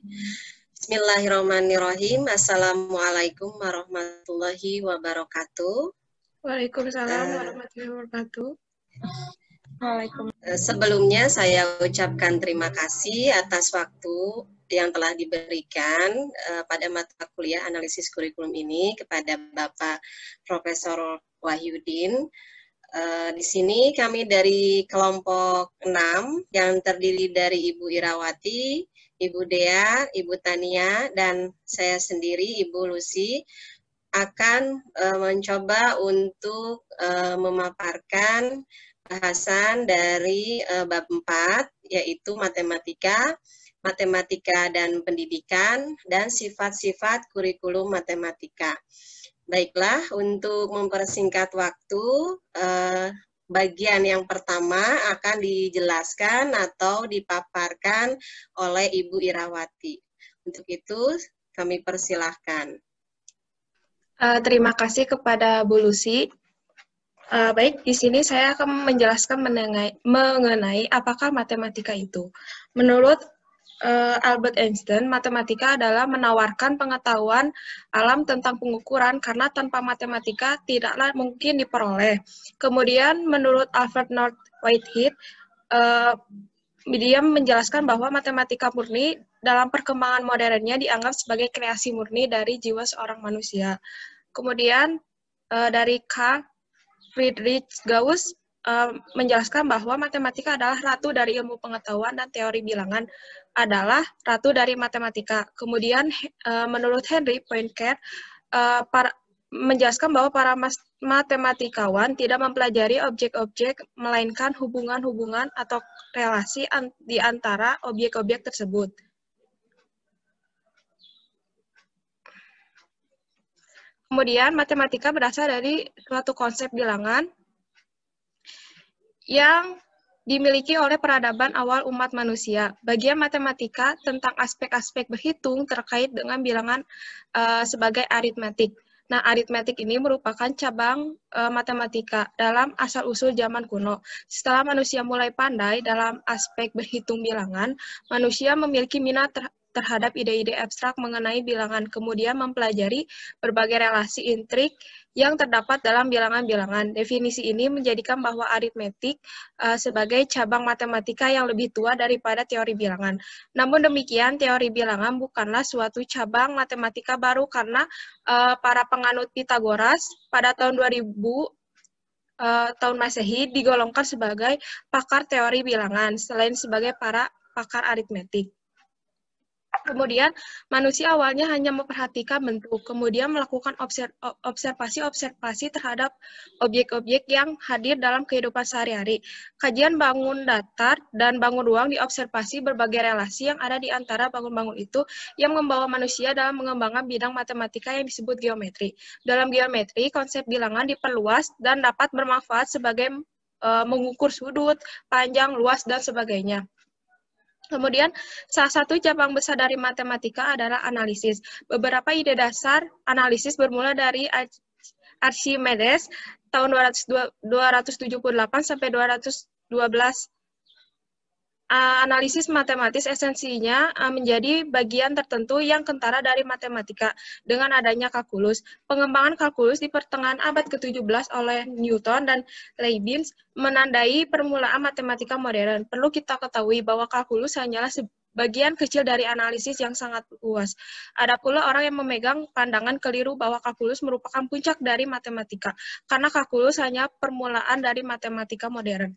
Bismillahirrahmanirrahim. Assalamualaikum warahmatullahi wabarakatuh. Waalaikumsalam warahmatullahi wabarakatuh. Sebelumnya saya ucapkan terima kasih atas waktu yang telah diberikan pada mata kuliah analisis kurikulum ini kepada Bapak Profesor Wahyudin. Di sini kami dari kelompok 6 yang terdiri dari Ibu Irawati, Ibu Dea, Ibu Tania, dan saya sendiri, Ibu Lucy, akan mencoba untuk memaparkan bahasan dari bab 4, yaitu matematika dan pendidikan, dan sifat-sifat kurikulum matematika. Baiklah, untuk mempersingkat waktu, bagian yang pertama akan dijelaskan atau dipaparkan oleh Ibu Irawati. Untuk itu, kami persilahkan. Terima kasih kepada Bu Lucy. Baik, di sini saya akan menjelaskan mengenai apakah matematika itu. Menurut Albert Einstein, matematika adalah menawarkan pengetahuan alam tentang pengukuran karena tanpa matematika tidaklah mungkin diperoleh. Kemudian menurut Alfred North Whitehead, dia menjelaskan bahwa matematika murni dalam perkembangan modernnya dianggap sebagai kreasi murni dari jiwa seorang manusia. Kemudian dari Carl Friedrich Gauss menjelaskan bahwa matematika adalah ratu dari ilmu pengetahuan dan teori bilangan adalah ratu dari matematika. Kemudian menurut Henry Poincaré menjelaskan bahwa para matematikawan tidak mempelajari objek-objek melainkan hubungan-hubungan atau relasi di antara objek-objek tersebut. Kemudian matematika berasal dari suatu konsep bilangan yang dimiliki oleh peradaban awal umat manusia. Bagian matematika tentang aspek-aspek berhitung terkait dengan bilangan sebagai aritmetik. Nah, aritmetik ini merupakan cabang matematika dalam asal-usul zaman kuno. Setelah manusia mulai pandai dalam aspek berhitung bilangan, manusia memiliki minat terhadap ide-ide abstrak mengenai bilangan, kemudian mempelajari berbagai relasi intrik yang terdapat dalam bilangan-bilangan. Definisi ini menjadikan bahwa aritmetik sebagai cabang matematika yang lebih tua daripada teori bilangan. Namun demikian, teori bilangan bukanlah suatu cabang matematika baru karena para penganut Pitagoras pada tahun 2000 tahun Masehi digolongkan sebagai pakar teori bilangan, selain sebagai para pakar aritmetik. Kemudian, manusia awalnya hanya memperhatikan bentuk, kemudian melakukan observasi-observasi terhadap objek-objek yang hadir dalam kehidupan sehari-hari. Kajian bangun datar dan bangun ruang diobservasi berbagai relasi yang ada di antara bangun-bangun itu yang membawa manusia dalam mengembangkan bidang matematika yang disebut geometri. Dalam geometri, konsep bilangan diperluas dan dapat bermanfaat sebagai mengukur sudut, panjang, luas, dan sebagainya. Kemudian, salah satu cabang besar dari matematika adalah analisis. Beberapa ide dasar analisis bermula dari Archimedes tahun 278 sampai 212. Analisis matematis esensinya menjadi bagian tertentu yang kentara dari matematika dengan adanya kalkulus. Pengembangan kalkulus di pertengahan abad ke-17 oleh Newton dan Leibniz menandai permulaan matematika modern. Perlu kita ketahui bahwa kalkulus hanyalah sebagian kecil dari analisis yang sangat luas. Ada pula orang yang memegang pandangan keliru bahwa kalkulus merupakan puncak dari matematika, karena kalkulus hanya permulaan dari matematika modern.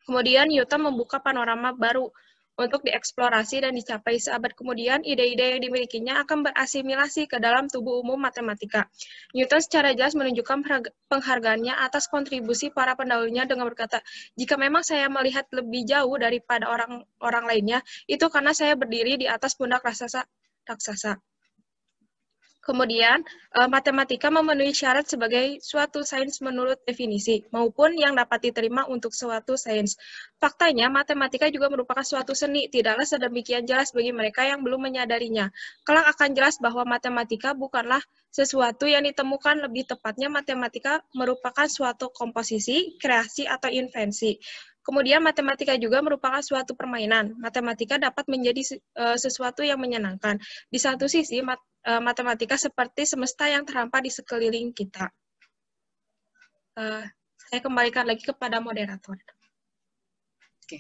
Kemudian Newton membuka panorama baru untuk dieksplorasi dan dicapai. Seabad kemudian, ide-ide yang dimilikinya akan berasimilasi ke dalam tubuh umum matematika. Newton secara jelas menunjukkan penghargaannya atas kontribusi para pendahulunya dengan berkata, jika memang saya melihat lebih jauh daripada orang lainnya, itu karena saya berdiri di atas pundak raksasa. Kemudian, matematika memenuhi syarat sebagai suatu sains menurut definisi, maupun yang dapat diterima untuk suatu sains. Faktanya, matematika juga merupakan suatu seni, tidaklah sedemikian jelas bagi mereka yang belum menyadarinya. Kelak akan jelas bahwa matematika bukanlah sesuatu yang ditemukan, lebih tepatnya matematika merupakan suatu komposisi, kreasi, atau invensi. Kemudian matematika juga merupakan suatu permainan. Matematika dapat menjadi sesuatu yang menyenangkan. Di satu sisi, matematika seperti semesta yang terhampar di sekeliling kita. Saya kembalikan lagi kepada moderator. Oke.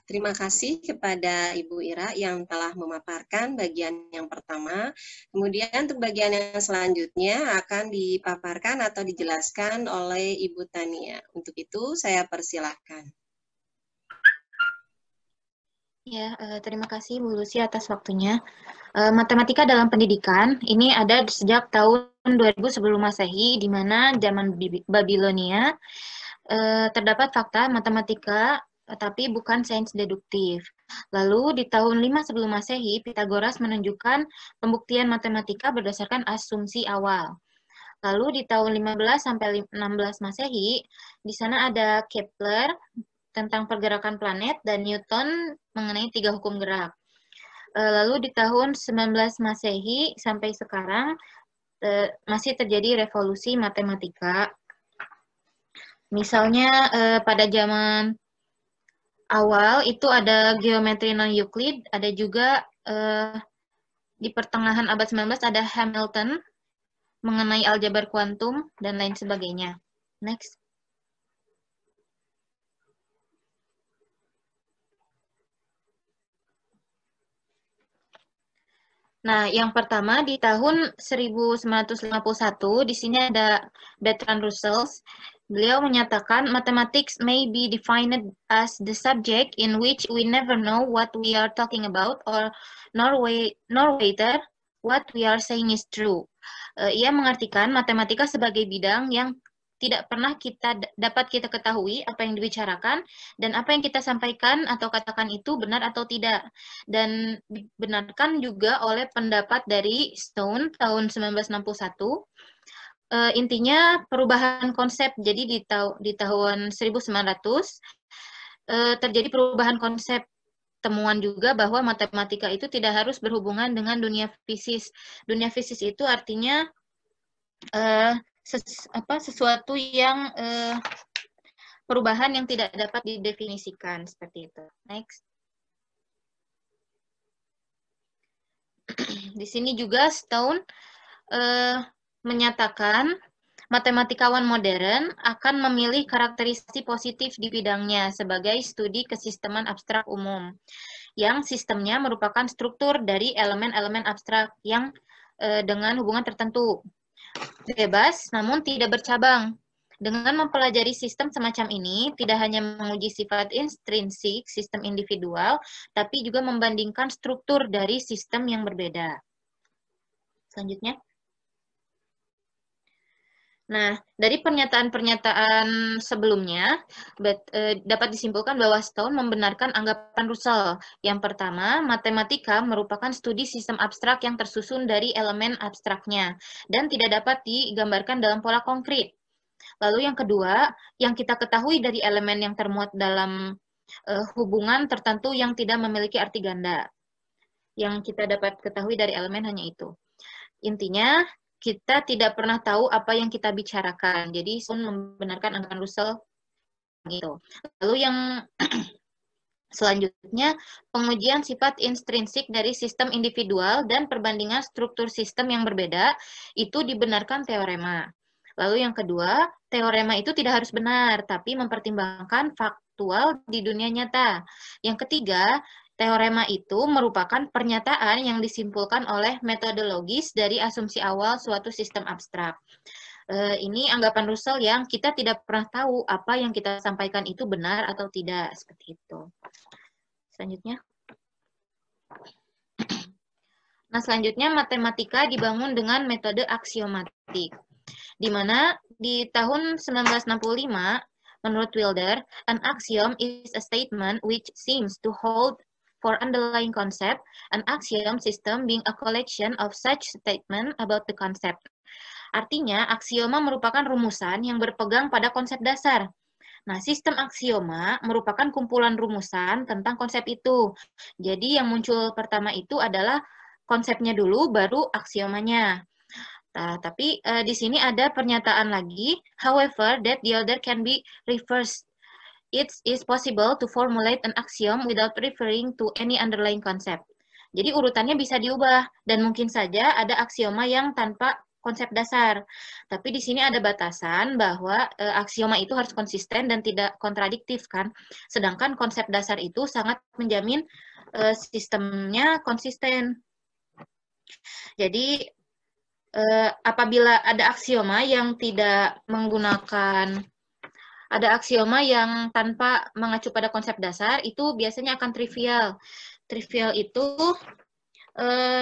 Terima kasih kepada Ibu Ira yang telah memaparkan bagian yang pertama. Kemudian untuk bagian yang selanjutnya akan dipaparkan atau dijelaskan oleh Ibu Tania. Untuk itu saya persilahkan. Ya, terima kasih Bu Lucy atas waktunya. Matematika dalam pendidikan ini ada sejak tahun 2000 sebelum Masehi, di mana zaman Babilonia terdapat fakta matematika tapi bukan sains deduktif. Lalu di tahun 5 sebelum Masehi, Pythagoras menunjukkan pembuktian matematika berdasarkan asumsi awal. Lalu di tahun 15 sampai 16 Masehi, di sana ada Kepler tentang pergerakan planet dan Newton mengenai 3 hukum gerak. Lalu di tahun 19 Masehi sampai sekarang masih terjadi revolusi matematika. Misalnya pada zaman awal itu ada geometri non-Euclid, ada juga di pertengahan abad 19 ada Hamilton mengenai aljabar kuantum dan lain sebagainya. Next. Nah, yang pertama di tahun 1951 di sini ada Bertrand Russell. Beliau menyatakan mathematics may be defined as the subject in which we never know what we are talking about or nor whether what we are saying is true. Ia mengartikan matematika sebagai bidang yang tidak pernah dapat kita ketahui apa yang dibicarakan dan apa yang kita sampaikan atau katakan itu benar atau tidak. Dan dibenarkan juga oleh pendapat dari Stone tahun 1961. Intinya perubahan konsep. Jadi di tahun 1900 terjadi perubahan konsep. Temuan juga bahwa matematika itu tidak harus berhubungan dengan dunia fisis. Dunia fisis itu artinya sesuatu yang perubahan yang tidak dapat didefinisikan seperti itu. Next. Di sini juga Stone menyatakan matematikawan modern akan memilih karakteristik positif di bidangnya sebagai studi kesisteman abstrak umum, yang sistemnya merupakan struktur dari elemen-elemen abstrak yang dengan hubungan tertentu. Bebas, namun tidak bercabang. Dengan mempelajari sistem semacam ini, tidak hanya menguji sifat intrinsik sistem individual, tapi juga membandingkan struktur dari sistem yang berbeda. Selanjutnya. Nah, dari pernyataan-pernyataan sebelumnya, dapat disimpulkan bahwa Stone membenarkan anggapan Russell. Yang pertama, matematika merupakan studi sistem abstrak yang tersusun dari elemen abstraknya, dan tidak dapat digambarkan dalam pola konkret. Lalu yang kedua, yang kita ketahui dari elemen yang termuat dalam hubungan tertentu yang tidak memiliki arti ganda. Yang kita dapat ketahui dari elemen hanya itu. Intinya, kita tidak pernah tahu apa yang kita bicarakan. Jadi, Stone membenarkan anggapan Russell itu. Lalu yang selanjutnya, pengujian sifat intrinsik dari sistem individual dan perbandingan struktur sistem yang berbeda, itu dibenarkan teorema. Lalu yang kedua, teorema itu tidak harus benar, tapi mempertimbangkan faktual di dunia nyata. Yang ketiga, teorema itu merupakan pernyataan yang disimpulkan oleh metodologis dari asumsi awal suatu sistem abstrak. Ini anggapan Russell yang kita tidak pernah tahu apa yang kita sampaikan itu benar atau tidak, seperti itu. Selanjutnya. Nah, selanjutnya matematika dibangun dengan metode aksiomatik, di mana di tahun 1965, menurut Wilder, an axiom is a statement which seems to hold for underlying concept, an axiom system being a collection of such statement about the concept. Artinya, aksioma merupakan rumusan yang berpegang pada konsep dasar. Nah, sistem aksioma merupakan kumpulan rumusan tentang konsep itu. Jadi, yang muncul pertama itu adalah konsepnya dulu, baru aksiomanya. Nah, tapi di sini ada pernyataan lagi, however, that the order can be reversed. it is possible to formulate an axiom without referring to any underlying concept. Jadi urutannya bisa diubah, dan mungkin saja ada aksioma yang tanpa konsep dasar. Tapi di sini ada batasan bahwa aksioma itu harus konsisten dan tidak kontradiktif kan. Sedangkan konsep dasar itu sangat menjamin sistemnya konsisten. Jadi apabila ada aksioma yang tidak menggunakan, ada aksioma yang tanpa mengacu pada konsep dasar, itu biasanya akan trivial. Trivial itu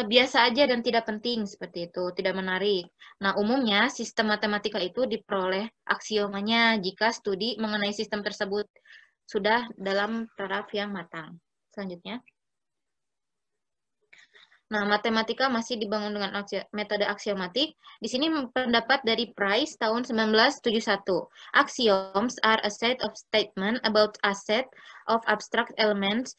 biasa aja dan tidak penting, seperti itu, tidak menarik. Nah, umumnya sistem matematika itu diperoleh aksiomanya jika studi mengenai sistem tersebut sudah dalam taraf yang matang. Selanjutnya. Nah, matematika masih dibangun dengan metode aksiomatik. Di sini pendapat dari Price tahun 1971. Axioms are a set of statement about a set of abstract elements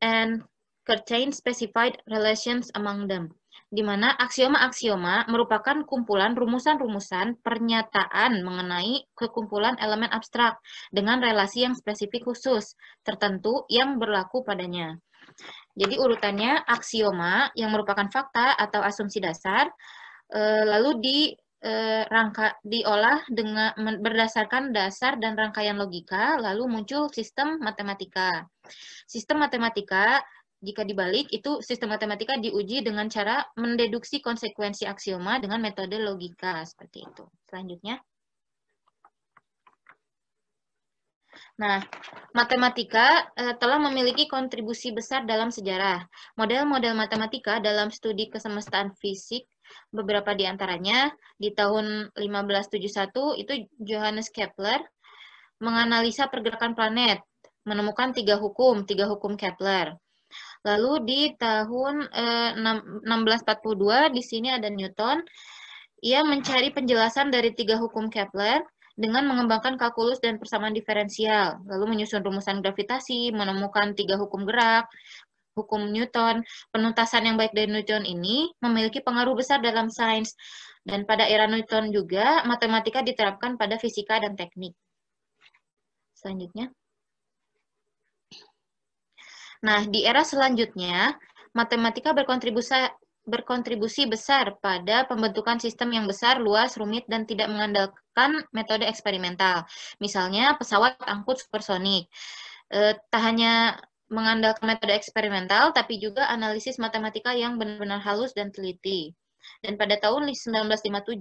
and contain specified relations among them. Di mana aksioma-aksioma merupakan kumpulan rumusan-rumusan pernyataan mengenai kekumpulan elemen abstrak dengan relasi yang spesifik khusus tertentu yang berlaku padanya. Jadi urutannya aksioma yang merupakan fakta atau asumsi dasar, lalu diolah dengan berdasarkan dasar dan rangkaian logika, lalu muncul sistem matematika. Sistem matematika jika dibalik, itu sistem matematika diuji dengan cara mendeduksi konsekuensi aksioma dengan metode logika, seperti itu. Selanjutnya. Nah, matematika telah memiliki kontribusi besar dalam sejarah. Model-model matematika dalam studi kesemestaan fisik, beberapa di antaranya, di tahun 1571, itu Johannes Kepler menganalisa pergerakan planet, menemukan tiga hukum Kepler. Lalu di tahun 1642, di sini ada Newton, ia mencari penjelasan dari tiga hukum Kepler dengan mengembangkan kalkulus dan persamaan diferensial, lalu menyusun rumusan gravitasi, menemukan tiga hukum gerak, hukum Newton. Penuntasan yang baik dari Newton ini memiliki pengaruh besar dalam sains, dan pada era Newton juga matematika diterapkan pada fisika dan teknik. Selanjutnya. Nah, di era selanjutnya, matematika berkontribusi besar pada pembentukan sistem yang besar, luas, rumit, dan tidak mengandalkan metode eksperimental. Misalnya, pesawat angkut supersonik. Tak hanya mengandalkan metode eksperimental, tapi juga analisis matematika yang benar-benar halus dan teliti. Dan pada tahun 1957,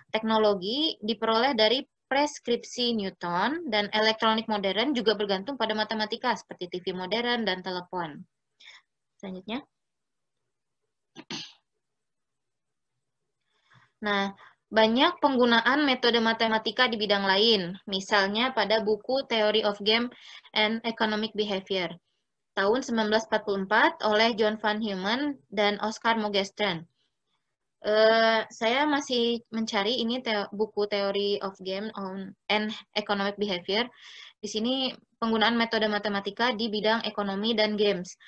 teknologi diperoleh dari preskripsi Newton, dan elektronik modern juga bergantung pada matematika, seperti TV modern dan telepon. Selanjutnya. Nah, banyak penggunaan metode matematika di bidang lain, misalnya pada buku Theory of Game and Economic Behavior, tahun 1944 oleh John van Neumann dan Oscar Mogestren. Saya masih mencari ini buku Theory of Game and Economic Behavior. Di sini penggunaan metode matematika di bidang ekonomi dan games.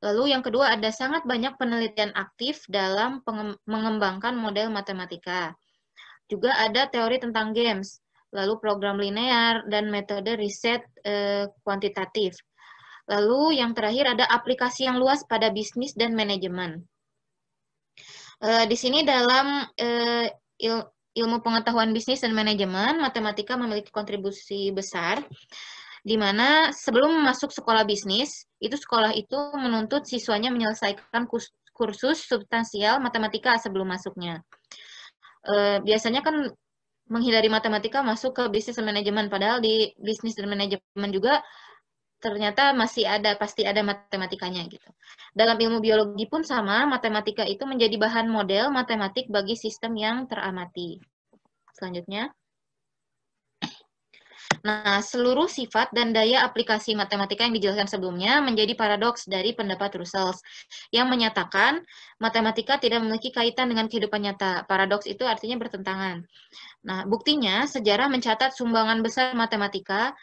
Lalu yang kedua, ada sangat banyak penelitian aktif dalam mengembangkan model matematika. Juga ada teori tentang games, lalu program linear dan metode riset kuantitatif. Lalu yang terakhir ada aplikasi yang luas pada bisnis dan manajemen. Di sini dalam ilmu pengetahuan bisnis dan manajemen, matematika memiliki kontribusi besar, di mana sebelum masuk sekolah bisnis, itu sekolah itu menuntut siswanya menyelesaikan kursus substansial matematika sebelum masuknya. Biasanya kan menghindari matematika masuk ke bisnis dan manajemen, padahal di bisnis dan manajemen juga ternyata pasti ada matematikanya gitu. Dalam ilmu biologi pun sama, matematika itu menjadi bahan model matematik bagi sistem yang teramati. Selanjutnya. Nah, seluruh sifat dan daya aplikasi matematika yang dijelaskan sebelumnya menjadi paradoks dari pendapat Russell, yang menyatakan matematika tidak memiliki kaitan dengan kehidupan nyata. Paradoks itu artinya bertentangan. Nah, buktinya sejarah mencatat sumbangan besar matematika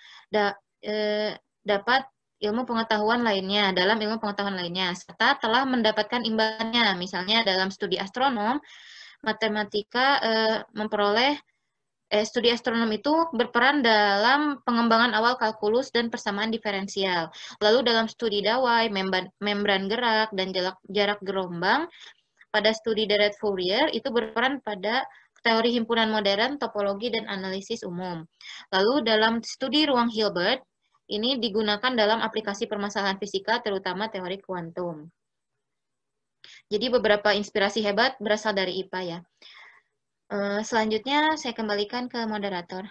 dapat ilmu pengetahuan lainnya, dalam ilmu pengetahuan lainnya, serta telah mendapatkan imbalannya. Misalnya dalam studi astronom, matematika memperoleh studi astronom itu berperan dalam pengembangan awal kalkulus dan persamaan diferensial. Lalu dalam studi dawai, membran gerak, dan jarak gelombang, pada studi deret Fourier itu berperan pada teori himpunan modern, topologi, dan analisis umum. Lalu dalam studi ruang Hilbert, ini digunakan dalam aplikasi permasalahan fisika, terutama teori kuantum. Jadi beberapa inspirasi hebat berasal dari IPA ya. Selanjutnya saya kembalikan ke moderator.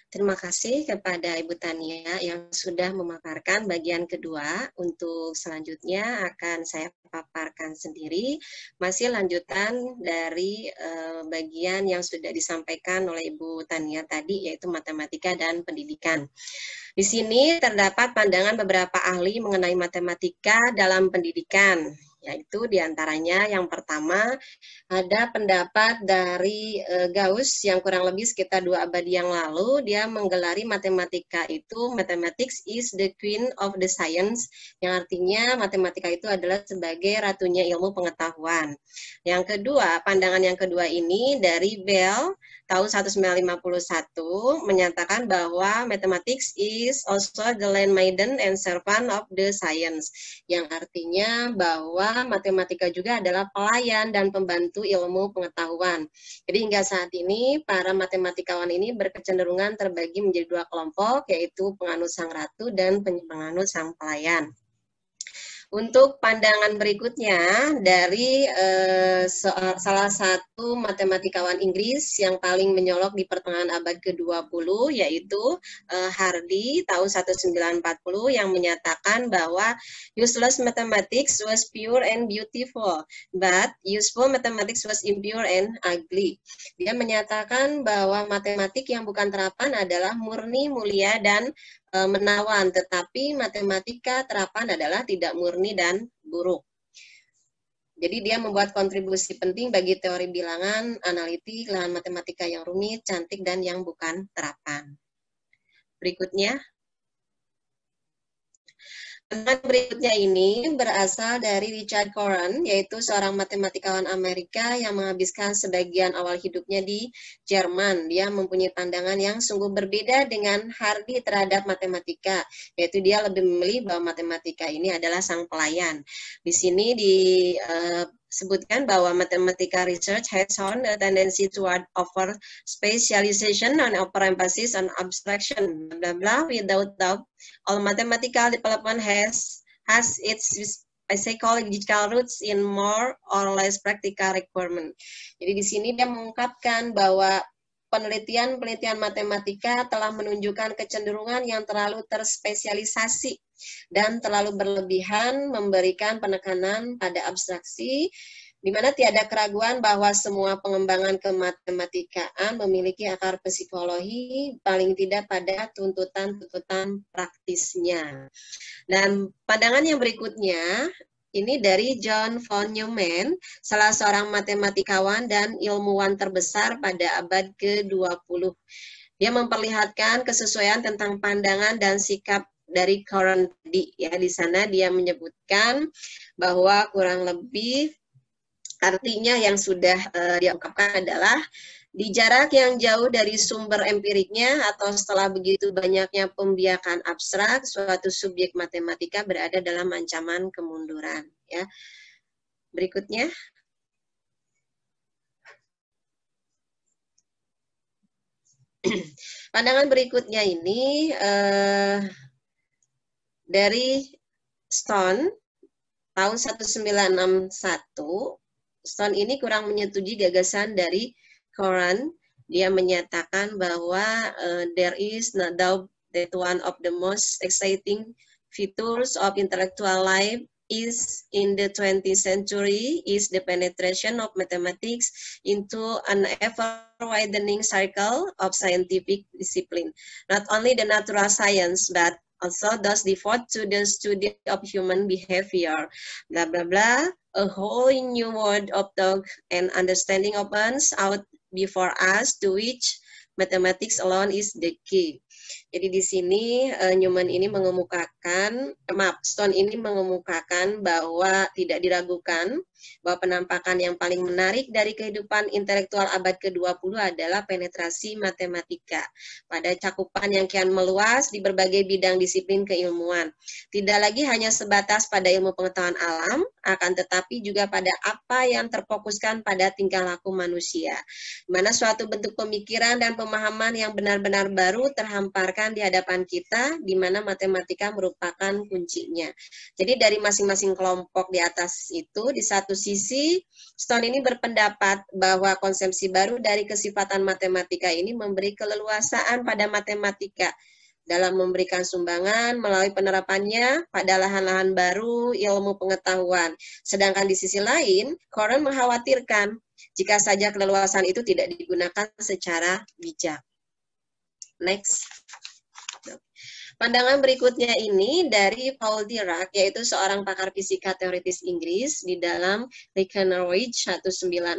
Terima kasih kepada Ibu Tania yang sudah memaparkan bagian kedua. Untuk selanjutnya akan saya paparkan sendiri, masih lanjutan dari bagian yang sudah disampaikan oleh Ibu Tania tadi, yaitu matematika dan pendidikan. Di sini terdapat pandangan beberapa ahli mengenai matematika dalam pendidikan, yaitu diantaranya yang pertama ada pendapat dari Gauss yang kurang lebih sekitar 2 abad yang lalu. Dia menggelari matematika itu mathematics is the queen of the science, yang artinya matematika itu adalah sebagai ratunya ilmu pengetahuan. Yang kedua, pandangan yang kedua ini dari Bell tahun 1951 menyatakan bahwa mathematics is also the landmaiden and servant of the science, yang artinya bahwa matematika juga adalah pelayan dan pembantu ilmu pengetahuan. Jadi hingga saat ini para matematikawan ini berkecenderungan terbagi menjadi 2 kelompok, yaitu penganut sang ratu dan penganut sang pelayan. Untuk pandangan berikutnya dari salah satu matematikawan Inggris yang paling menyolok di pertengahan abad ke-20, yaitu Hardy tahun 1940, yang menyatakan bahwa useless mathematics was pure and beautiful, but useful mathematics was impure and ugly. Dia menyatakan bahwa matematik yang bukan terapan adalah murni, mulia, dan menawan, tetapi matematika terapan adalah tidak murni dan buruk. Jadi dia membuat kontribusi penting bagi teori bilangan, analitik, lahan matematika yang rumit, cantik, dan yang bukan terapan. Berikutnya. Pandangan berikutnya ini berasal dari Richard Cohen, yaitu seorang matematikawan Amerika yang menghabiskan sebagian awal hidupnya di Jerman. Dia mempunyai pandangan yang sungguh berbeda dengan Hardy terhadap matematika, yaitu dia lebih memilih bahwa matematika ini adalah sang pelayan. Di sini disebutkan bahwa mathematical research has shown a tendency toward over specialization and over emphasis on abstraction, blah blah. Without doubt, all mathematical development has its psychological roots in more or less practical requirement. Jadi di sini dia mengungkapkan bahwa penelitian matematika telah menunjukkan kecenderungan yang terlalu terspesialisasi dan terlalu berlebihan memberikan penekanan pada abstraksi, di mana tiada keraguan bahwa semua pengembangan kematematikaan memiliki akar psikologi, paling tidak pada tuntutan-tuntutan praktisnya. Dan pandangan yang berikutnya, ini dari John von Neumann, salah seorang matematikawan dan ilmuwan terbesar pada abad ke-20. Dia memperlihatkan kesesuaian tentang pandangan dan sikap dari Cohen tadi. Ya, di sana dia menyebutkan bahwa kurang lebih artinya yang sudah diungkapkan adalah di jarak yang jauh dari sumber empiriknya atau setelah begitu banyaknya pembiakan abstrak, suatu subjek matematika berada dalam ancaman kemunduran. Ya. Berikutnya. Pandangan berikutnya ini dari Stone tahun 1961. Stone ini kurang menyetujui gagasan dari Cohen. Dia menyatakan bahwa there is no doubt that one of the most exciting features of intellectual life is in the 20th century is the penetration of mathematics into an ever-widening circle of scientific discipline. Not only the natural science, but also those devoted to the study of human behavior. Blah, blah, blah. A whole new world of thought and understanding opens out before us, to which mathematics alone is the key. Jadi di sini Newman ini Stone ini mengemukakan bahwa tidak diragukan bahwa penampakan yang paling menarik dari kehidupan intelektual abad ke-20 adalah penetrasi matematika pada cakupan yang kian meluas di berbagai bidang disiplin keilmuan. Tidak lagi hanya sebatas pada ilmu pengetahuan alam, akan tetapi juga pada apa yang terfokuskan pada tingkah laku manusia, di mana suatu bentuk pemikiran dan pemahaman yang benar-benar baru terhamparkan di hadapan kita, di mana matematika merupakan kuncinya. Jadi dari masing-masing kelompok di atas itu, di satu sisi Stone ini berpendapat bahwa konsepsi baru dari kesifatan matematika ini memberi keleluasaan pada matematika dalam memberikan sumbangan melalui penerapannya pada lahan-lahan baru ilmu pengetahuan. Sedangkan di sisi lain, Coren mengkhawatirkan jika saja keleluasaan itu tidak digunakan secara bijak. Next. Pandangan berikutnya ini dari Paul Dirac, yaitu seorang pakar fisika teoritis Inggris di dalam Breckenridge 1967.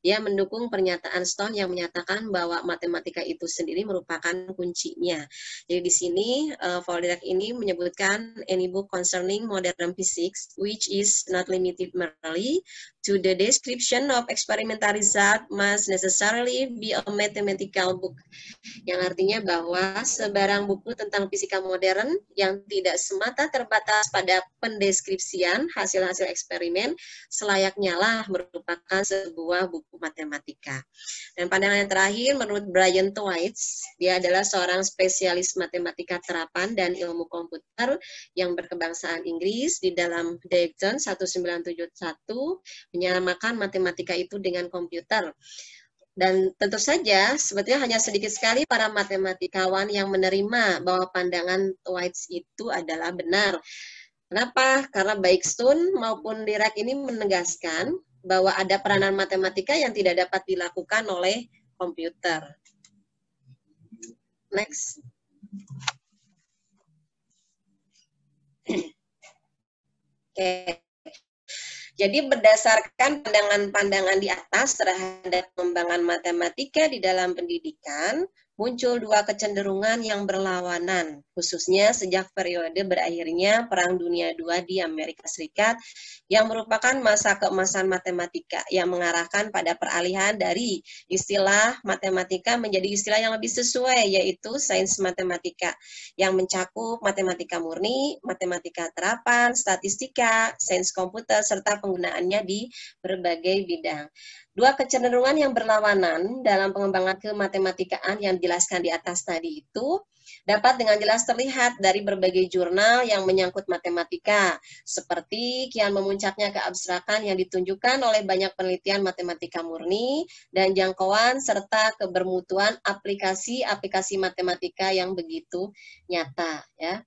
Dia mendukung pernyataan Stone yang menyatakan bahwa matematika itu sendiri merupakan kuncinya. Jadi di sini Paul Dirac ini menyebutkan any book concerning modern physics which is not limited merely to the description of experimental result must necessarily be a mathematical book. Yang artinya bahwa sebarang buku tentang fisika modern yang tidak semata terbatas pada pendeskripsian hasil-hasil eksperimen selayaknya lah merupakan sebuah buku matematika. Dan pandangan yang terakhir menurut Brian Thwaites, dia adalah seorang spesialis matematika terapan dan ilmu komputer yang berkebangsaan Inggris. Di dalam Dayton 1971 menyamakan matematika itu dengan komputer. Dan tentu saja sebetulnya hanya sedikit sekali para matematikawan yang menerima bahwa pandangan Thwaites itu adalah benar. Kenapa? Karena baik Stone maupun Dirac ini menegaskan bahwa ada peranan matematika yang tidak dapat dilakukan oleh komputer. Next. Oke. Jadi berdasarkan pandangan-pandangan di atas terhadap pengembangan matematika di dalam pendidikan, muncul dua kecenderungan yang berlawanan, khususnya sejak periode berakhirnya Perang Dunia II di Amerika Serikat, yang merupakan masa keemasan matematika, yang mengarahkan pada peralihan dari istilah matematika menjadi istilah yang lebih sesuai, yaitu sains matematika, yang mencakup matematika murni, matematika terapan, statistika, sains komputer, serta penggunaannya di berbagai bidang. Dua kecenderungan yang berlawanan dalam pengembangan kematematikaan yang dijelaskan di atas tadi itu dapat dengan jelas terlihat dari berbagai jurnal yang menyangkut matematika, seperti kian memuncaknya keabstrakan yang ditunjukkan oleh banyak penelitian matematika murni dan jangkauan serta kebermutuan aplikasi-aplikasi matematika yang begitu nyata. Ya.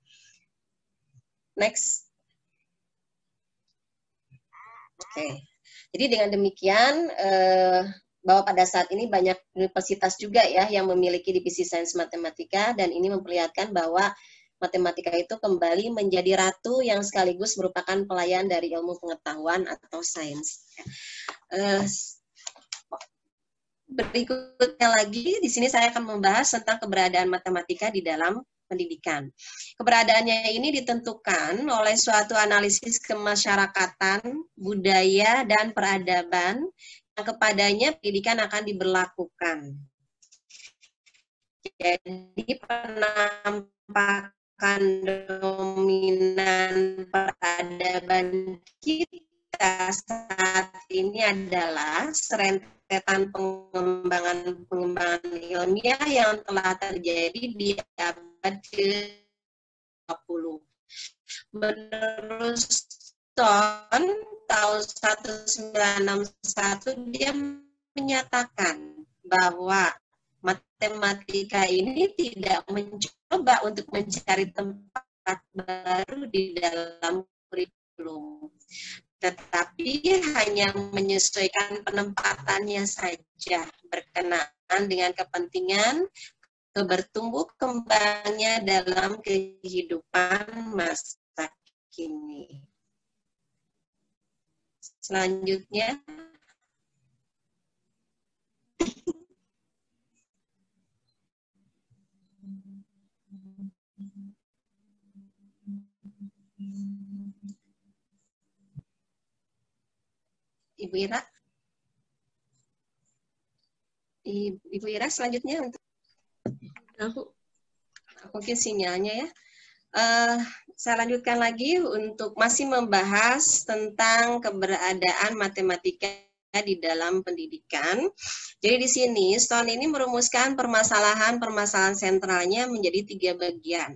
Next. Oke. Jadi dengan demikian, bahwa pada saat ini banyak universitas juga ya yang memiliki divisi sains matematika, dan ini memperlihatkan bahwa matematika itu kembali menjadi ratu yang sekaligus merupakan pelayan dari ilmu pengetahuan atau sains. Berikutnya lagi, di sini saya akan membahas tentang keberadaan matematika di dalam pendidikan. Keberadaannya ini ditentukan oleh suatu analisis kemasyarakatan, budaya, dan peradaban yang kepadanya pendidikan akan diberlakukan. Jadi penampakan dominan peradaban kita saat ini adalah serentetan pengembangan ilmiah yang telah terjadi di abad ke-20. Menurut Stone, tahun 1961 dia menyatakan bahwa matematika ini tidak mencoba untuk mencari tempat baru di dalam kurikulum, tetapi hanya menyesuaikan penempatannya saja berkenaan dengan kepentingan bertumbuh kembangnya dalam kehidupan masa kini. Selanjutnya, Ibu Ira. Ibu Ira selanjutnya untuk mungkin sinyalnya ya. Saya lanjutkan lagi untuk masih membahas tentang keberadaan matematika di dalam pendidikan. Jadi di sini Stone ini merumuskan permasalahan sentralnya menjadi 3 bagian.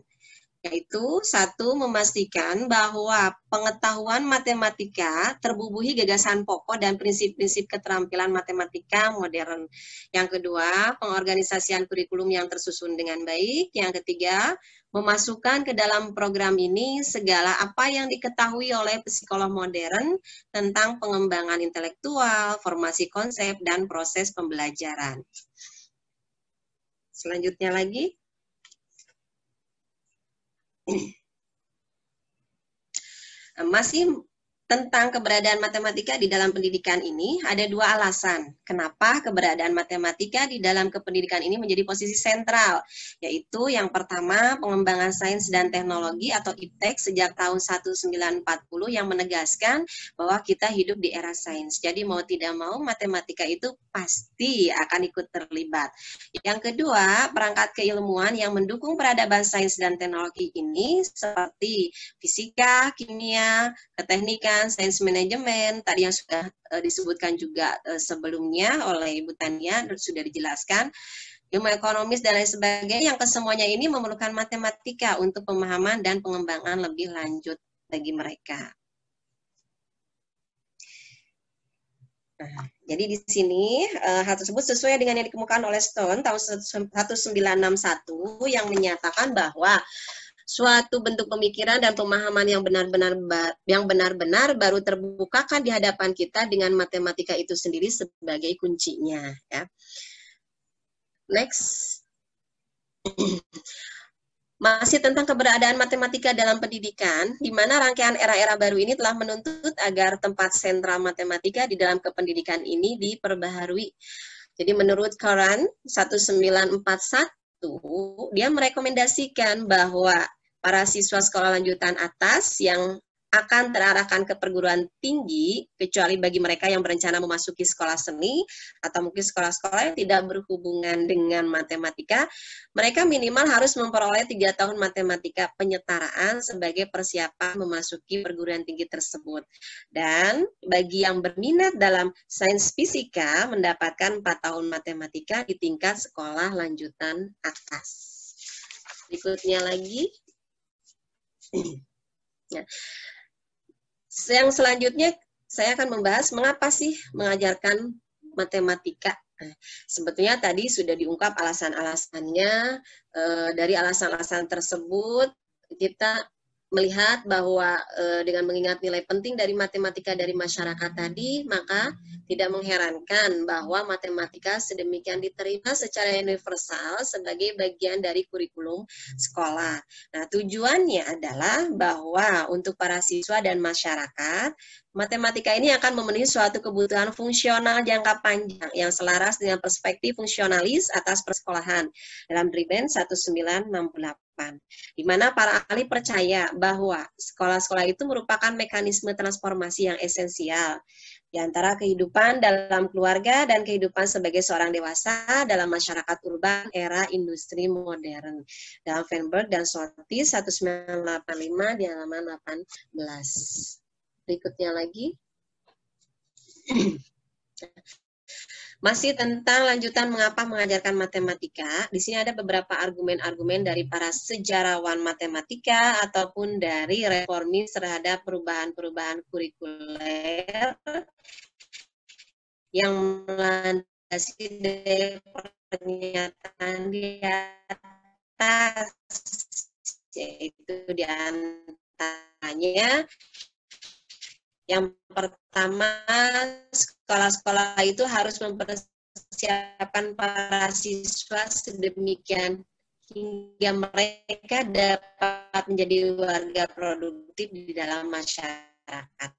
Yaitu 1, memastikan bahwa pengetahuan matematika terbubuhi gagasan pokok dan prinsip-prinsip keterampilan matematika modern. Yang kedua, pengorganisasian kurikulum yang tersusun dengan baik. Yang ketiga, memasukkan ke dalam program ini segala apa yang diketahui oleh psikolog modern tentang pengembangan intelektual, formasi konsep, dan proses pembelajaran. Selanjutnya lagi. Masih tentang keberadaan matematika di dalam pendidikan ini, ada 2 alasan kenapa keberadaan matematika di dalam kependidikan ini menjadi posisi sentral, yaitu yang pertama, pengembangan sains dan teknologi atau IPTEK sejak tahun 1940 yang menegaskan bahwa kita hidup di era sains. Jadi mau tidak mau matematika itu pasti akan ikut terlibat. Yang kedua, perangkat keilmuan yang mendukung peradaban sains dan teknologi ini seperti fisika, kimia, keteknikan, sains manajemen, tadi yang sudah disebutkan juga sebelumnya oleh Ibu Tania, sudah dijelaskan, ilmu ekonomis dan lain sebagainya, yang kesemuanya ini memerlukan matematika untuk pemahaman dan pengembangan lebih lanjut bagi mereka. Nah, jadi di sini hal tersebut sesuai dengan yang dikemukakan oleh Stone tahun 1961 yang menyatakan bahwa suatu bentuk pemikiran dan pemahaman yang benar-benar baru terbukakan di hadapan kita dengan matematika itu sendiri sebagai kuncinya. Ya. Next. Masih tentang keberadaan matematika dalam pendidikan, di mana rangkaian era-era baru ini telah menuntut agar tempat sentral matematika di dalam kependidikan ini diperbaharui. Jadi menurut Koran 1941, dia merekomendasikan bahwa para siswa sekolah lanjutan atas yang akan terarahkan ke perguruan tinggi, kecuali bagi mereka yang berencana memasuki sekolah seni, atau mungkin sekolah-sekolah yang tidak berhubungan dengan matematika, mereka minimal harus memperoleh 3 tahun matematika penyetaraan sebagai persiapan memasuki perguruan tinggi tersebut. Dan bagi yang berminat dalam sains fisika, mendapatkan 4 tahun matematika di tingkat sekolah lanjutan atas. Berikutnya lagi. Nah, yang selanjutnya saya akan membahas mengapa sih mengajarkan matematika. Nah, sebetulnya tadi sudah diungkap alasan-alasannya. Dari alasan-alasan tersebut kita melihat bahwa dengan mengingat nilai penting dari matematika dari masyarakat tadi, maka tidak mengherankan bahwa matematika sedemikian diterima secara universal sebagai bagian dari kurikulum sekolah. Nah, tujuannya adalah bahwa untuk para siswa dan masyarakat, matematika ini akan memenuhi suatu kebutuhan fungsional jangka panjang yang selaras dengan perspektif fungsionalis atas persekolahan dalam Driben 1968. Di mana para ahli percaya bahwa sekolah-sekolah itu merupakan mekanisme transformasi yang esensial di antara kehidupan dalam keluarga dan kehidupan sebagai seorang dewasa dalam masyarakat urban era industri modern. Dalam Feinberg dan Sortis 1985 di halaman 18. Berikutnya lagi. Masih tentang lanjutan mengapa mengajarkan matematika, di sini ada beberapa argumen-argumen dari para sejarawan matematika ataupun dari reformis terhadap perubahan-perubahan kurikuler yang melandasi dari pernyataan di atas, yaitu di antaranya yang pertama, sekolah-sekolah itu harus mempersiapkan para siswa sedemikian hingga mereka dapat menjadi warga produktif di dalam masyarakat.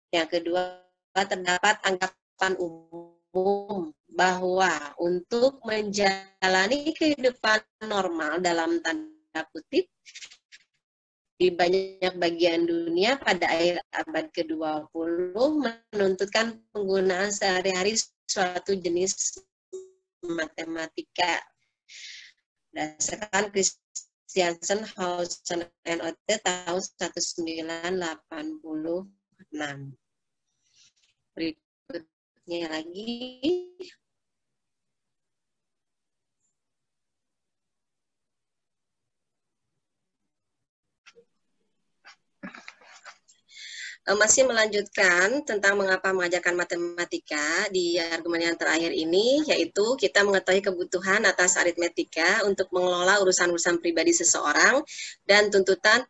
Yang kedua, terdapat anggapan umum bahwa untuk menjalani kehidupan normal dalam tanda kutip, di banyak bagian dunia pada akhir abad ke-20 menuntutkan penggunaan sehari-hari suatu jenis matematika. Berdasarkan Christiansen, Hausen, NOT tahun 1986. Berikutnya lagi. Masih melanjutkan tentang mengapa mengajarkan matematika di argumen yang terakhir ini, yaitu kita mengetahui kebutuhan atas aritmetika untuk mengelola urusan-urusan pribadi seseorang dan tuntutan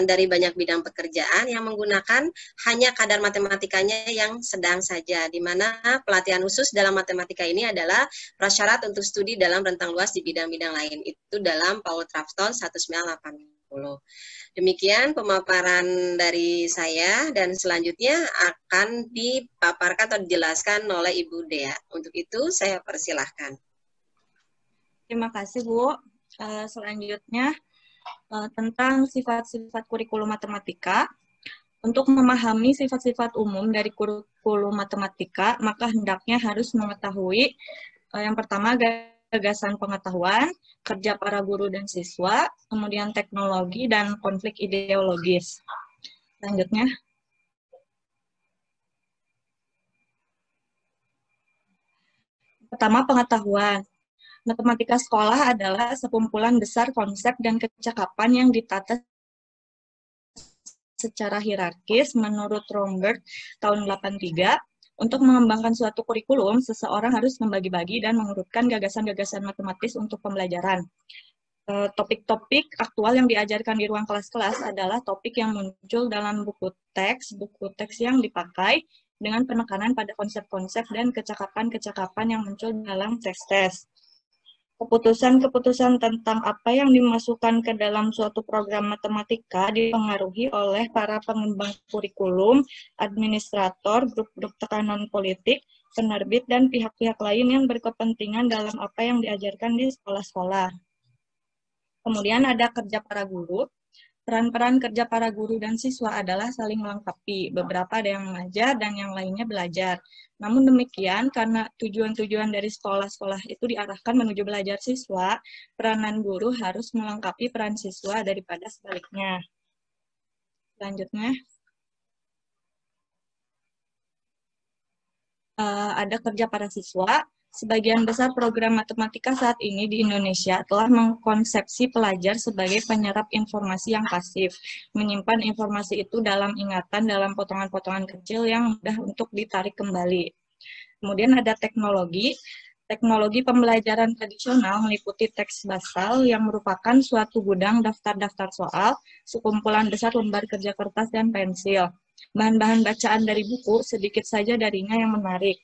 dari banyak bidang pekerjaan yang menggunakan hanya kadar matematikanya yang sedang saja, di mana pelatihan khusus dalam matematika ini adalah prasyarat untuk studi dalam rentang luas di bidang-bidang lain. Itu dalam Paul Trapstone 1980. Demikian pemaparan dari saya dan selanjutnya akan dipaparkan atau dijelaskan oleh Ibu Dea. Untuk itu saya persilahkan. Terima kasih Bu. Selanjutnya tentang sifat-sifat kurikulum matematika. Untuk memahami sifat-sifat umum dari kurikulum matematika, maka hendaknya harus mengetahui yang pertama gagasan pengetahuan, kerja para guru dan siswa, kemudian teknologi dan konflik ideologis. Selanjutnya. Pertama, pengetahuan. Matematika sekolah adalah sekumpulan besar konsep dan kecakapan yang ditata secara hierarkis menurut Romberg tahun 83. Untuk mengembangkan suatu kurikulum, seseorang harus membagi-bagi dan mengurutkan gagasan-gagasan matematis untuk pembelajaran. Topik-topik aktual yang diajarkan di ruang kelas-kelas adalah topik yang muncul dalam buku teks yang dipakai dengan penekanan pada konsep-konsep dan kecakapan-kecakapan yang muncul dalam tes-tes. Keputusan-keputusan tentang apa yang dimasukkan ke dalam suatu program matematika dipengaruhi oleh para pengembang kurikulum, administrator, grup-grup tekanan politik, penerbit, dan pihak-pihak lain yang berkepentingan dalam apa yang diajarkan di sekolah-sekolah. Kemudian ada kerja para guru. Peran-peran kerja para guru dan siswa adalah saling melengkapi. Beberapa ada yang mengajar dan yang lainnya belajar. Namun demikian, karena tujuan-tujuan dari sekolah-sekolah itu diarahkan menuju belajar siswa, peranan guru harus melengkapi peran siswa daripada sebaliknya. Selanjutnya, ada kerja para siswa. Sebagian besar program matematika saat ini di Indonesia telah mengkonsepsi pelajar sebagai penyerap informasi yang pasif, menyimpan informasi itu dalam ingatan dalam potongan-potongan kecil yang mudah untuk ditarik kembali. Kemudian ada teknologi. Teknologi pembelajaran tradisional meliputi teks basal yang merupakan suatu gudang daftar-daftar soal, sekumpulan besar lembar kerja kertas dan pensil. Bahan-bahan bacaan dari buku sedikit saja darinya yang menarik.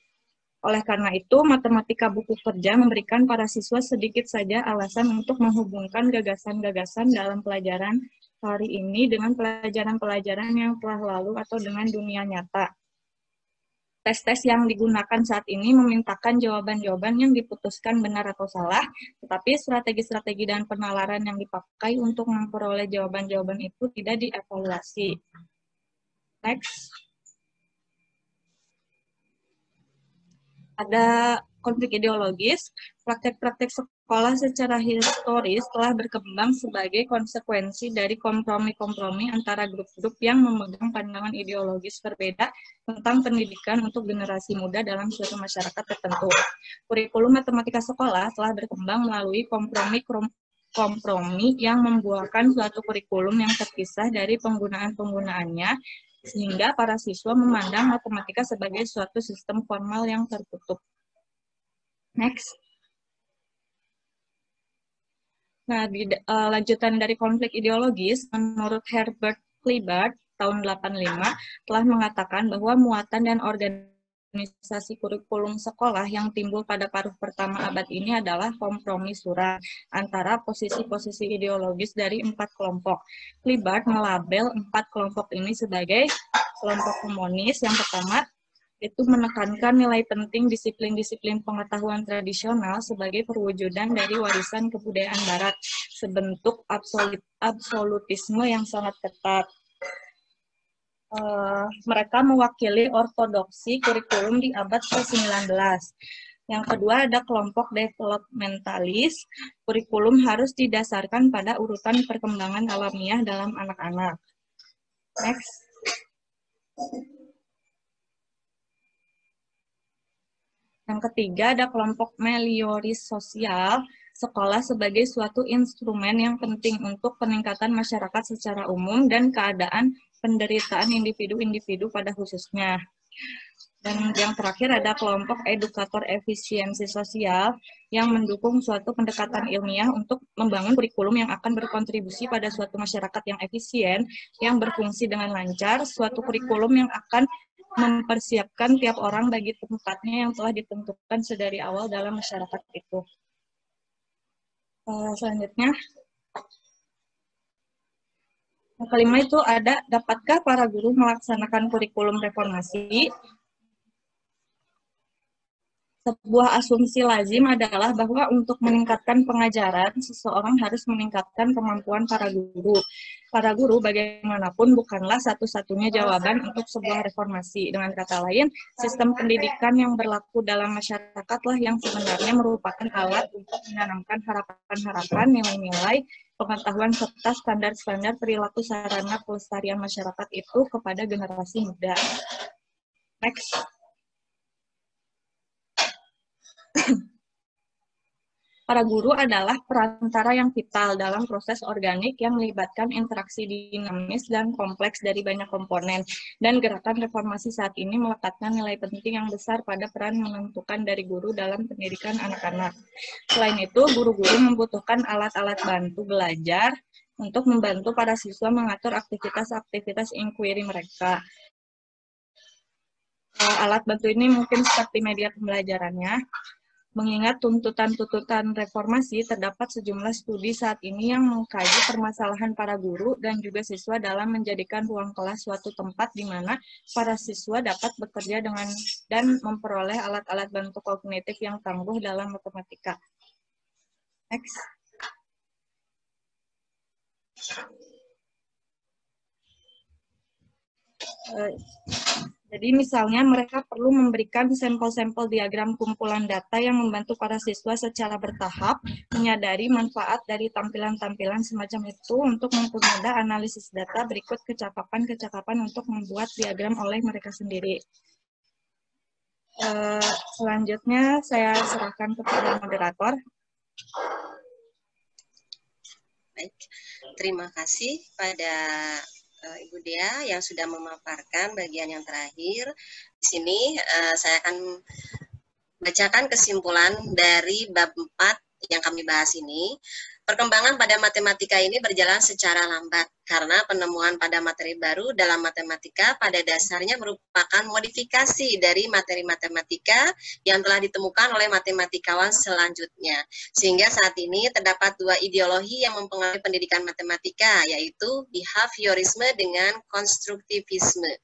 Oleh karena itu, matematika buku kerja memberikan para siswa sedikit saja alasan untuk menghubungkan gagasan-gagasan dalam pelajaran hari ini dengan pelajaran-pelajaran yang telah lalu atau dengan dunia nyata. Tes-tes yang digunakan saat ini memintakan jawaban-jawaban yang diputuskan benar atau salah, tetapi strategi-strategi dan penalaran yang dipakai untuk memperoleh jawaban-jawaban itu tidak dievaluasi. Next. Ada konflik ideologis, praktek-praktek sekolah secara historis telah berkembang sebagai konsekuensi dari kompromi-kompromi antara grup-grup yang memegang pandangan ideologis berbeda tentang pendidikan untuk generasi muda dalam suatu masyarakat tertentu. Kurikulum matematika sekolah telah berkembang melalui kompromi yang membuahkan suatu kurikulum yang terpisah dari penggunaan-penggunaannya, sehingga para siswa memandang matematika sebagai suatu sistem formal yang tertutup. Next. Nah, lanjutan dari konflik ideologis, menurut Herbert Kleibart tahun 85 telah mengatakan bahwa muatan dan organisasi kurikulum sekolah yang timbul pada paruh pertama abad ini adalah kompromi surat antara posisi-posisi ideologis dari 4 kelompok. Kleibart melabel 4 kelompok ini sebagai kelompok komunis yang pertama, itu menekankan nilai penting disiplin-disiplin pengetahuan tradisional sebagai perwujudan dari warisan kebudayaan Barat sebentuk absolutisme yang sangat ketat. Mereka mewakili ortodoksi kurikulum di abad ke-19. Yang kedua ada kelompok developmentalis, kurikulum harus didasarkan pada urutan perkembangan alamiah dalam anak-anak. Next. Yang ketiga ada kelompok melioris sosial, sekolah sebagai suatu instrumen yang penting untuk peningkatan masyarakat secara umum dan keadaan penderitaan individu-individu pada khususnya. Dan yang terakhir ada kelompok edukator efisiensi sosial yang mendukung suatu pendekatan ilmiah untuk membangun kurikulum yang akan berkontribusi pada suatu masyarakat yang efisien, yang berfungsi dengan lancar, suatu kurikulum yang akan mempersiapkan tiap orang bagi tempatnya yang telah ditentukan sedari awal dalam masyarakat itu. Selanjutnya, yang kelima itu ada, dapatkah para guru melaksanakan kurikulum reformasi? Sebuah asumsi lazim adalah bahwa untuk meningkatkan pengajaran, seseorang harus meningkatkan kemampuan para guru. Para guru bagaimanapun bukanlah satu-satunya jawaban untuk sebuah reformasi. Dengan kata lain, sistem pendidikan yang berlaku dalam masyarakatlah yang sebenarnya merupakan alat untuk menanamkan harapan-harapan, nilai-nilai, pengetahuan serta standar-standar perilaku sarana pelestarian masyarakat itu kepada generasi muda. Next. Para guru adalah perantara yang vital dalam proses organik yang melibatkan interaksi dinamis dan kompleks dari banyak komponen, dan gerakan reformasi saat ini melekatkan nilai penting yang besar pada peran menentukan dari guru dalam pendidikan anak-anak. Selain itu, guru-guru membutuhkan alat-alat bantu belajar untuk membantu para siswa mengatur aktivitas-aktivitas inquiry mereka. Alat bantu ini mungkin seperti media pembelajarannya. Mengingat tuntutan-tuntutan reformasi, terdapat sejumlah studi saat ini yang mengkaji permasalahan para guru dan juga siswa dalam menjadikan ruang kelas suatu tempat di mana para siswa dapat bekerja dengan dan memperoleh alat-alat bantu kognitif yang tangguh dalam matematika. Next. Jadi misalnya mereka perlu memberikan sampel-sampel diagram kumpulan data yang membantu para siswa secara bertahap menyadari manfaat dari tampilan-tampilan semacam itu untuk mempermudah analisis data berikut kecakapan-kecakapan untuk membuat diagram oleh mereka sendiri. Selanjutnya saya serahkan kepada moderator. Baik, terima kasih pada Ibu Dea yang sudah memaparkan bagian yang terakhir. Di sini saya akan bacakan kesimpulan dari bab 4 yang kami bahas ini. Perkembangan pada matematika ini berjalan secara lambat karena penemuan pada materi baru dalam matematika pada dasarnya merupakan modifikasi dari materi matematika yang telah ditemukan oleh matematikawan selanjutnya. Sehingga saat ini terdapat dua ideologi yang mempengaruhi pendidikan matematika, yaitu behaviorisme dengan konstruktivisme.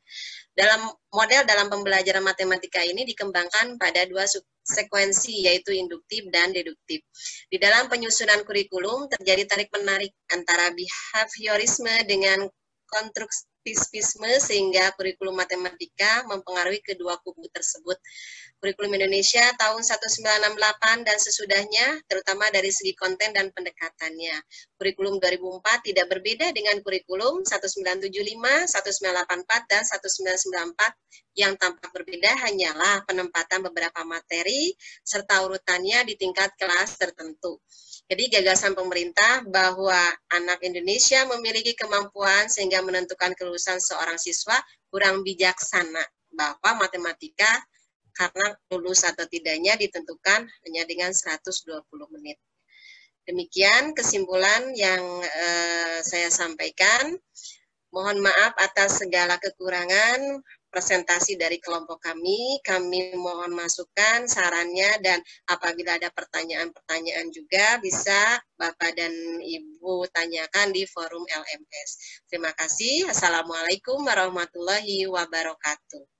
Dalam pembelajaran matematika ini dikembangkan pada dua sekuensi, yaitu induktif dan deduktif. Di dalam penyusunan kurikulum terjadi tarik-menarik antara behaviorisme dengan konstruktivisme sehingga kurikulum matematika mempengaruhi kedua kubu tersebut. Kurikulum Indonesia tahun 1968 dan sesudahnya, terutama dari segi konten dan pendekatannya. Kurikulum 2004 tidak berbeda dengan kurikulum 1975, 1984, dan 1994. Yang tampak berbeda hanyalah penempatan beberapa materi serta urutannya di tingkat kelas tertentu. Jadi gagasan pemerintah bahwa anak Indonesia memiliki kemampuan sehingga menentukan kelulusan seorang siswa kurang bijaksana, bahwa matematika karena lulus atau tidaknya ditentukan hanya dengan 120 menit. Demikian kesimpulan yang saya sampaikan. Mohon maaf atas segala kekurangan presentasi dari kelompok kami. Kami mohon masukan, sarannya, dan apabila ada pertanyaan-pertanyaan juga bisa Bapak dan Ibu tanyakan di forum LMS. Terima kasih. Assalamualaikum warahmatullahi wabarakatuh.